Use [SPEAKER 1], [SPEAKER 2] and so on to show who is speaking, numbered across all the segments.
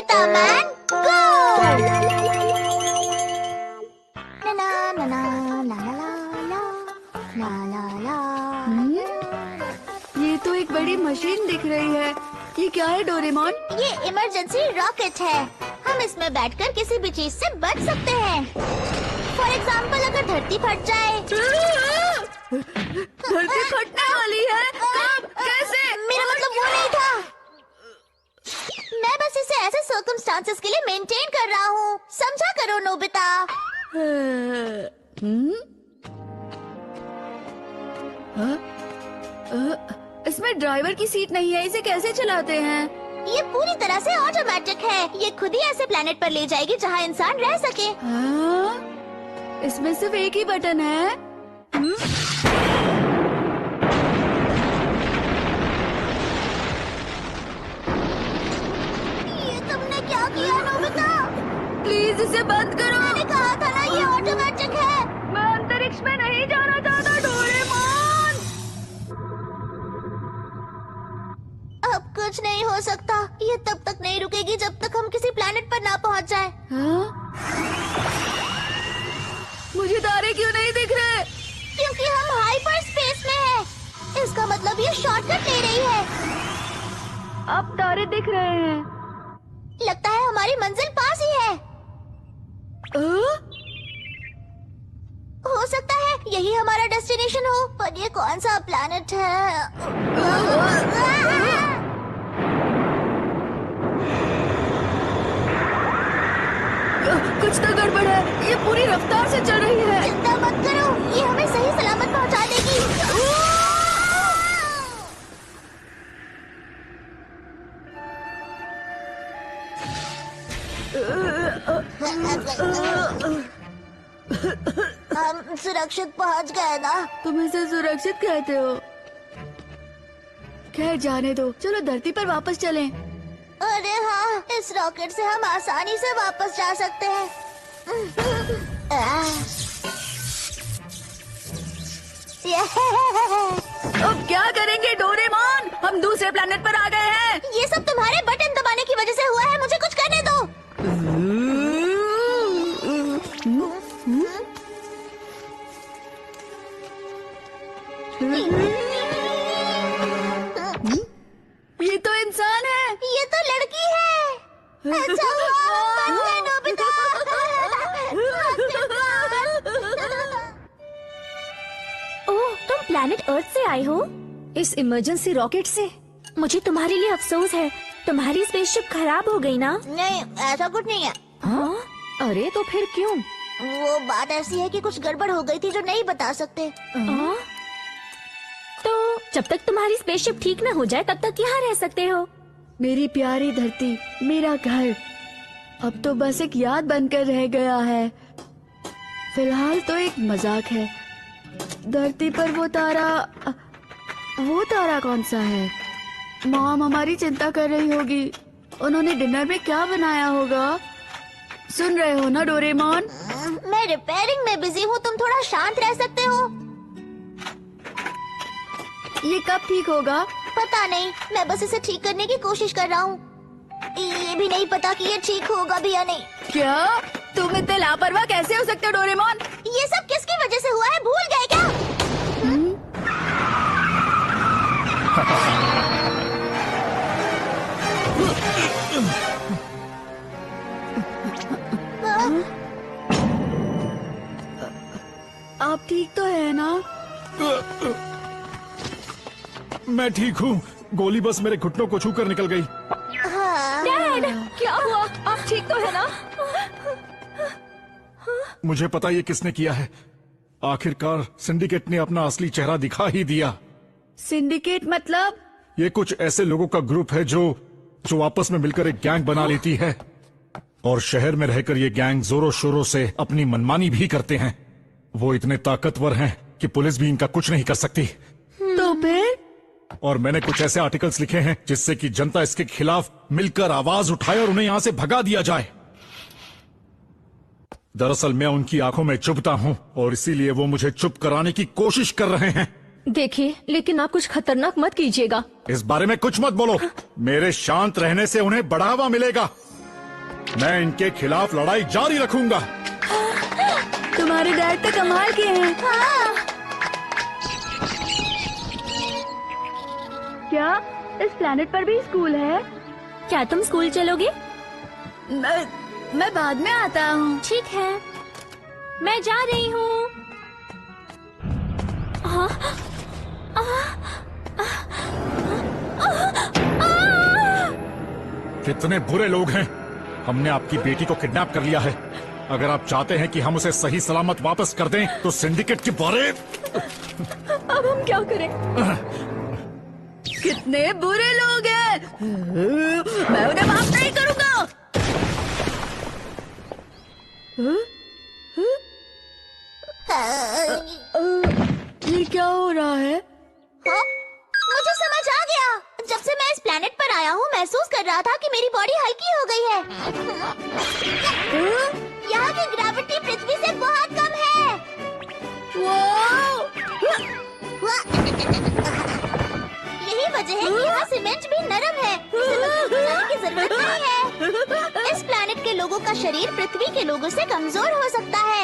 [SPEAKER 1] Nobita man गो! ला ला ला ला ला ला ला ला ला।
[SPEAKER 2] ये तो एक बड़ी मशीन दिख रही है। ये क्या है डोरेमोन?
[SPEAKER 1] ये इमरजेंसी रॉकेट है। हम इसमें बैठकर किसी भी चीज से बच सकते हैं। फॉर एग्जाम्पल अगर धरती फट जाए।
[SPEAKER 2] धरती फटने वाली है? कब? कैसे?
[SPEAKER 1] मेरा मतलब वो नहीं था। मैं बस इसे ऐसे सर्कमस्टांसेस के लिए मेंटेन कर रहा हूँ। समझा करो नोबिता।
[SPEAKER 2] इसमें ड्राइवर की सीट नहीं है, इसे कैसे चलाते हैं?
[SPEAKER 1] ये पूरी तरह से ऑटोमेटिक है। ये खुद ही ऐसे प्लेनेट पर ले जाएगी जहाँ इंसान रह सके।
[SPEAKER 2] हाँ? इसमें सिर्फ एक ही बटन है।
[SPEAKER 1] ये तुमने क्या किया नोबिता?
[SPEAKER 2] प्लीज इसे बंद करो।
[SPEAKER 1] मैंने कहा था ना ये ऑटोमेटिक है।
[SPEAKER 2] मैं अंतरिक्ष में नहीं जाना चाहता डोरेमोन।
[SPEAKER 1] अब कुछ नहीं हो सकता। ये तब तक नहीं रुकेगी जब तक हम किसी प्लेनेट पर ना पहुंच जाए।
[SPEAKER 2] हाँ? मुझे तारे क्यों नहीं दिख रहे?
[SPEAKER 1] क्योंकि हम हाइपर स्पेस में हैं। इसका मतलब ये शॉर्टकट ले रही है।
[SPEAKER 2] अब तारे दिख रहे हैं।
[SPEAKER 1] लगता है हमारी मंजिल पास ही है। हो सकता है यही हमारा डेस्टिनेशन हो, पर ये कौन सा प्लैनेट है?
[SPEAKER 2] कुछ तो गड़बड़ है। ये पूरी रफ्तार से चल रही है।
[SPEAKER 1] चिंता मत करो, ये हमें सही सलामत पहुंचा देगी। हम सुरक्षित पहुंच गए ना?
[SPEAKER 2] तुम इसे सुरक्षित कहते हो? खैर जाने दो, चलो धरती पर वापस चलें।
[SPEAKER 1] अरे हाँ, इस रॉकेट से हम आसानी से वापस जा सकते हैं।
[SPEAKER 2] अब क्या करेंगे डोरेमोन? हम दूसरे प्लेनेट पर आ गए हैं।
[SPEAKER 1] ये सब तुम्हारे बटन दबाने की वजह से हुआ है। मुझे कुछ करने दो।
[SPEAKER 2] ये तो इंसान है।
[SPEAKER 1] ये तो लड़की है। अच्छा हुआ, बच गए नोबिता।
[SPEAKER 3] ओह, तुम प्लैनेट अर्थ से आए हो? इस इमरजेंसी रॉकेट से? मुझे तुम्हारे लिए अफसोस है। तुम्हारी स्पेसशिप खराब हो गई ना?
[SPEAKER 1] नहीं, ऐसा कुछ नहीं है।
[SPEAKER 3] हाँ? अरे तो फिर क्यों?
[SPEAKER 1] वो बात ऐसी है कि कुछ गड़बड़ हो गई थी जो नहीं बता सकते।
[SPEAKER 3] हाँ? तो जब तक तुम्हारी स्पेसशिप ठीक न हो जाए तब तक यहाँ रह सकते हो।
[SPEAKER 2] मेरी प्यारी धरती, मेरा घर अब तो बस एक याद बनकर रह गया है। फिलहाल तो एक मजाक है। धरती पर वो तारा कौन सा है? मॉम हमारी चिंता कर रही होगी। उन्होंने डिनर में क्या बनाया होगा? सुन रहे हो ना डोरेमोन?
[SPEAKER 1] मैं रिपेयरिंग में बिजी हूँ, तुम थोड़ा शांत रह सकते हो?
[SPEAKER 2] ये कब ठीक होगा?
[SPEAKER 1] पता नहीं, मैं बस इसे ठीक करने की कोशिश कर रहा हूँ। ये भी नहीं पता कि ये ठीक होगा भी या नहीं।
[SPEAKER 2] क्या? तुम इतने लापरवाह कैसे हो सकते हो डोरेमोन?
[SPEAKER 1] ये सब किसकी वजह से हुआ है, भूल गए क्या?
[SPEAKER 2] आप ठीक तो है ना?
[SPEAKER 4] मैं ठीक हूँ। गोली बस मेरे घुटनों को छूकर निकल गई।
[SPEAKER 1] हाँ।
[SPEAKER 3] डैड, क्या हुआ? आप ठीक तो है ना?
[SPEAKER 4] मुझे पता ये किसने किया है। आखिरकार सिंडिकेट ने अपना असली चेहरा दिखा ही दिया।
[SPEAKER 2] सिंडिकेट मतलब?
[SPEAKER 4] ये कुछ ऐसे लोगों का ग्रुप है जो आपस में मिलकर एक गैंग बना लेती है, और शहर में रहकर ये गैंग जोरों शोरों से अपनी मनमानी भी करते हैं। वो इतने ताकतवर हैं कि पुलिस भी इनका कुछ नहीं कर सकती।
[SPEAKER 2] तो फिर?
[SPEAKER 4] और मैंने कुछ ऐसे आर्टिकल्स लिखे हैं जिससे कि जनता इसके खिलाफ मिलकर आवाज उठाए और उन्हें यहाँ से भगा दिया जाए। दरअसल मैं उनकी आंखों में चुभता हूँ और इसीलिए वो मुझे चुप कराने की कोशिश कर रहे हैं।
[SPEAKER 3] देखिए, लेकिन आप कुछ खतरनाक मत कीजिएगा।
[SPEAKER 4] इस बारे में कुछ मत बोलो। मेरे शांत रहने से उन्हें बढ़ावा मिलेगा। मैं इनके खिलाफ लड़ाई जारी रखूंगा।
[SPEAKER 2] तुम्हारे डैड तो कमाल के हैं।
[SPEAKER 1] हाँ,
[SPEAKER 2] क्या इस प्लेनेट पर भी स्कूल है?
[SPEAKER 3] क्या तुम स्कूल चलोगे?
[SPEAKER 2] मैं बाद में आता हूँ।
[SPEAKER 3] ठीक है, मैं जा रही हूँ।
[SPEAKER 4] कितने बुरे लोग हैं। हमने आपकी बेटी को किडनैप कर लिया है। अगर आप चाहते हैं कि हम उसे सही सलामत वापस कर दें तो सिंडिकेट के बारे।
[SPEAKER 3] अब हम क्या करें?
[SPEAKER 2] कितने बुरे लोग हैं। मैं उन्हें माफ नहीं करूंगा। ये क्या हो रहा है?
[SPEAKER 1] हाँ, मुझे समझ आ गया। जब से मैं इस प्लेनेट पर आया हूँ महसूस कर रहा था कि मेरी बॉडी हल्की हो गई है। यहाँ की ग्रेविटी पृथ्वी से बहुत कम है। यही वजह है कि यहाँ सीमेंट भी नरम है। इसे मजबूत बनाने की जरूरत नहीं है। इस प्लेनेट के लोगों का शरीर पृथ्वी के लोगों से कमजोर हो सकता है।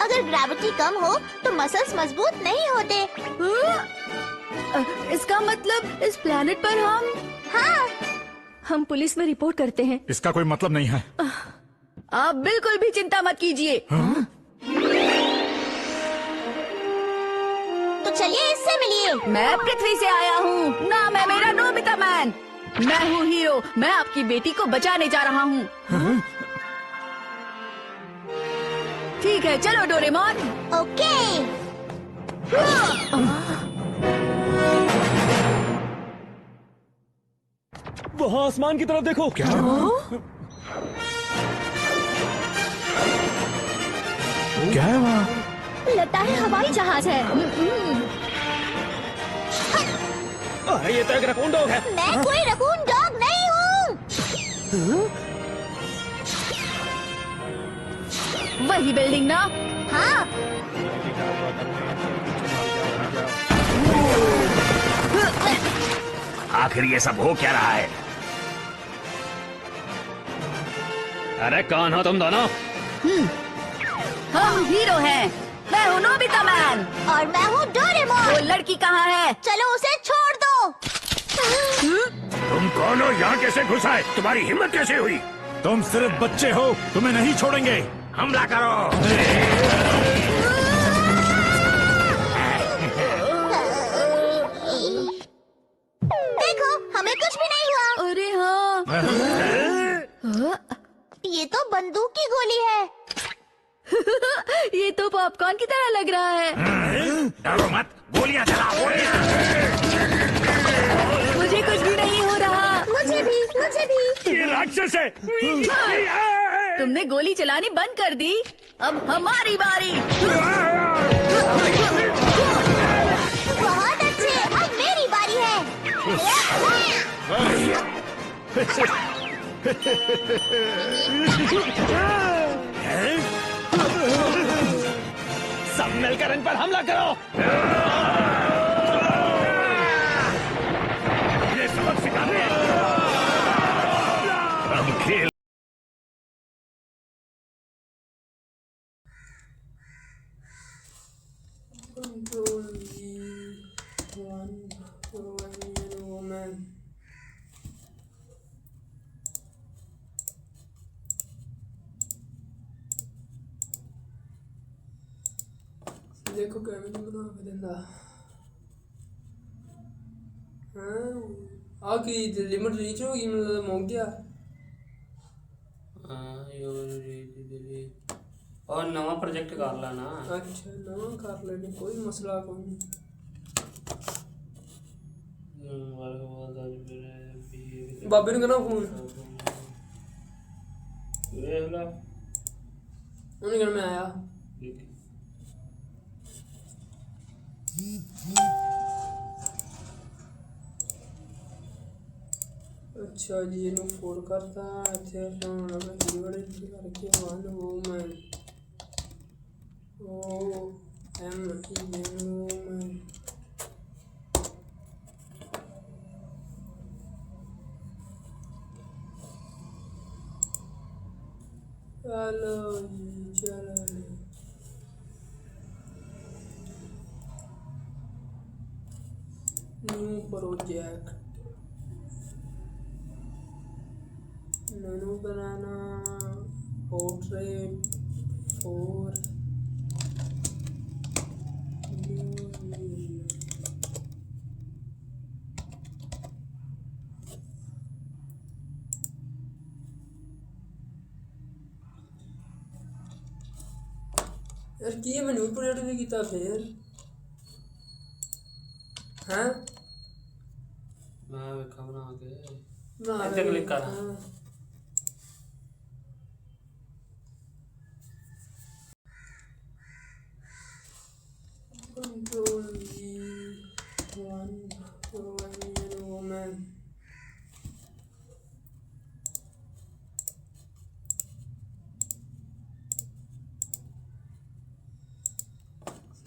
[SPEAKER 1] अगर ग्रेविटी कम हो तो मसल्स मजबूत नहीं होते।
[SPEAKER 2] इसका मतलब इस प्लेनेट पर हम।
[SPEAKER 1] हाँ,
[SPEAKER 3] हम पुलिस में रिपोर्ट करते हैं।
[SPEAKER 4] इसका कोई मतलब नहीं है।
[SPEAKER 2] आप बिल्कुल भी चिंता मत कीजिए।
[SPEAKER 1] तो चलिए इससे मिलिए।
[SPEAKER 2] मैं पृथ्वी से आया हूँ। नाम है मेरा नोबिता मैन। मैं हूँ हीरो। मैं आपकी बेटी को बचाने जा रहा हूँ। ठीक है, चलो डोरेमोन।
[SPEAKER 1] ओके।
[SPEAKER 5] वहाँ आसमान की तरफ देखो।
[SPEAKER 4] क्या? क्या है वहाँ?
[SPEAKER 3] लगता है हवाई जहाज है।
[SPEAKER 5] अरे ये तो एक रकून डॉग है।
[SPEAKER 1] मैं कोई रकून डॉग नहीं हूँ।
[SPEAKER 2] वही बिल्डिंग ना?
[SPEAKER 1] हाँ,
[SPEAKER 6] आखिर ये सब हो क्या रहा है?
[SPEAKER 5] अरे कौन हो तुम दोनों?
[SPEAKER 2] हम हीरो हैं। मैं हूँ नोबिता मैन।
[SPEAKER 1] और मैं हूँ डोरेमोन।
[SPEAKER 2] वो लड़की कहाँ है?
[SPEAKER 1] चलो उसे छोड़ दो।
[SPEAKER 6] तुम कौन हो? यहाँ कैसे घुस आए? तुम्हारी हिम्मत कैसे हुई?
[SPEAKER 4] तुम सिर्फ बच्चे हो, तुम्हें नहीं छोड़ेंगे।
[SPEAKER 6] हमला करो।
[SPEAKER 1] देखो, हमें कुछ भी नहीं हुआ।
[SPEAKER 2] अरे हाँ।
[SPEAKER 1] ये तो बंदूक की गोली है।
[SPEAKER 2] ये तो पॉपकॉर्न की तरह लग रहा है।
[SPEAKER 6] डरो मत, गोलियां चलाओ, गोलियां।
[SPEAKER 2] मुझे कुछ भी नहीं हो रहा।
[SPEAKER 1] मुझे भी।
[SPEAKER 6] ये राक्षस है।
[SPEAKER 2] तुमने गोली चलानी बंद कर दी। अब हमारी बारी।
[SPEAKER 1] बहुत अच्छे, अब मेरी बारी है।
[SPEAKER 5] सब मिलकर इन पर हमला करो।
[SPEAKER 6] ये सबक सिखाते हैं। हम खेल
[SPEAKER 7] देखो कैबिन बना के देंदा हाँ आकी लिमिट रीच होगी मतलब मुक गया
[SPEAKER 8] और नवा प्रोजेक्ट कर लेना।
[SPEAKER 7] अच्छा नवा कर लेने कोई मसला कोई नहीं बाबे ने करना फोन उन्हें घर में आया अच्छा जी ਇਹਨੂੰ ਫੋਨ ਕਰਤਾ ਇੱਥੇ ਹੁਣ ਮੈਂ ਕੀਵਰਡ ਕਰਕੇ ਵਨ ਵੂਮਨ ਓ ਐਮ ਈ ਐਨ ਵੂਮਨ चलो जी चलो जी। न्यू प्रोजेक्ट नैनो बनाना पोर्ट्रेट और यार की मैं न्यू प्रोजेक्ट भी किया फिर हैं
[SPEAKER 8] मैं वेखा बना के
[SPEAKER 7] बना
[SPEAKER 8] ਇੱਥੇ click ਕਰ।
[SPEAKER 7] हाँ। Control V one woman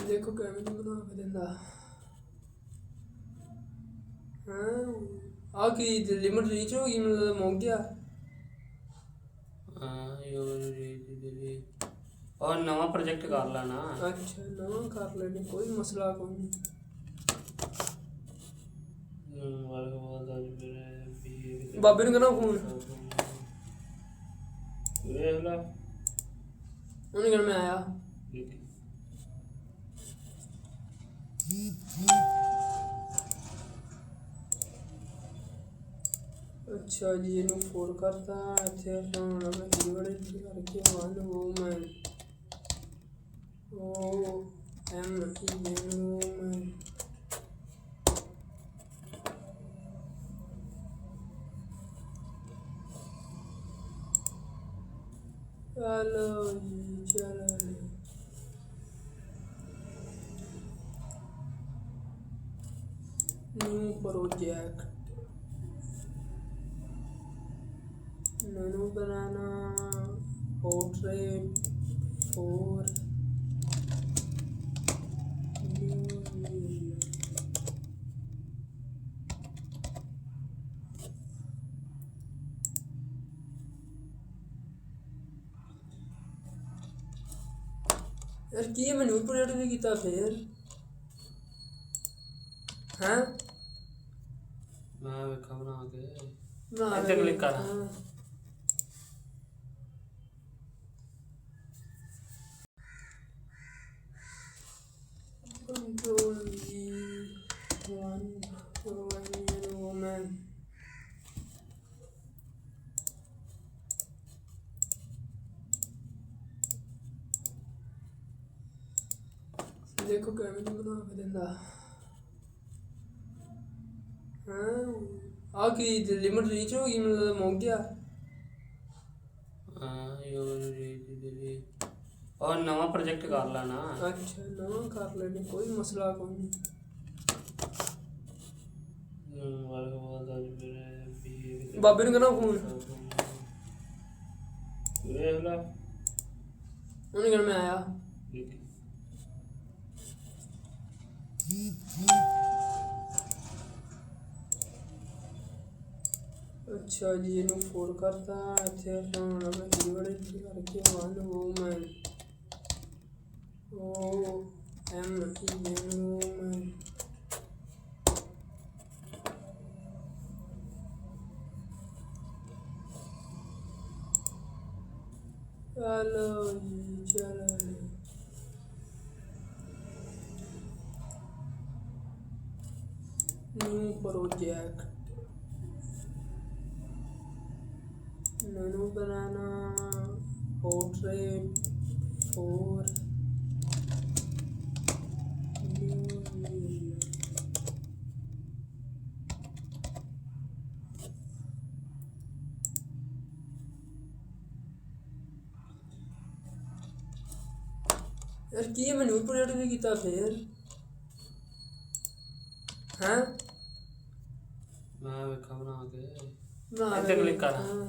[SPEAKER 7] देखो कैमरा बना के देंदा हाँ आ की लिमिट रीच होगी मतलब मुक गया
[SPEAKER 8] ਹਾਂ ਯੋ और नवा प्रोजेक्ट कर लेना।
[SPEAKER 7] अच्छा नवा कर लेने कोई मसला कोई नहीं बाबे ने कहना फोन
[SPEAKER 8] ਵੇਖ ਲਾ
[SPEAKER 7] उन्हें कहना मैं आया अच्छा जी ਇਹਨੂੰ ਫੋਰ ਕਰਤਾ ਇੱਥੇ ਹੁਣ ਆਪਣੇ ਕੀਵਰਡ ਕਰਕੇ one woman O M E N woman चलो जी चलो जी। न्यू प्रोजेक्ट नैनो बनाना पोर्ट्रेट और यार की मैं न्यू प्रोजेक्ट भी किया फिर हैं
[SPEAKER 8] मैं वेखा बना के
[SPEAKER 7] बना
[SPEAKER 8] ਇੱਥੇ click ਕਰ।
[SPEAKER 7] हाँ। Control V one woman देखो कैमरा बना के देंदा हाँ आ की लिमिट रीच होगी मतलब मुक गया
[SPEAKER 8] ਹਾਂ ਯੋ और नवा प्रोजेक्ट कर लेना।
[SPEAKER 7] अच्छा नवा कर लेने कोई मसला कोई नहीं बाबे ने कहना फोन
[SPEAKER 8] ਵੇਖ ਲਾ
[SPEAKER 7] उन्हें कहना मैं आया अच्छा जी ਇਹਨੂੰ ਫੋਰ ਕਰਤਾ ਇੱਥੇ ਹੁਣ ਆਪਣੇ ਕੀਵਰਡ ਕਰਕੇ one woman O M E N woman चलो जी चलो जी। न्यू प्रोजेक्ट नैनो बनाना पोर्ट्रेट और यार की मैं न्यू प्रोजेक्ट भी किया फिर हैं
[SPEAKER 8] मैं वेखा बना के
[SPEAKER 7] बना
[SPEAKER 8] ਇੱਥੇ click ਕਰ।
[SPEAKER 7] हाँ।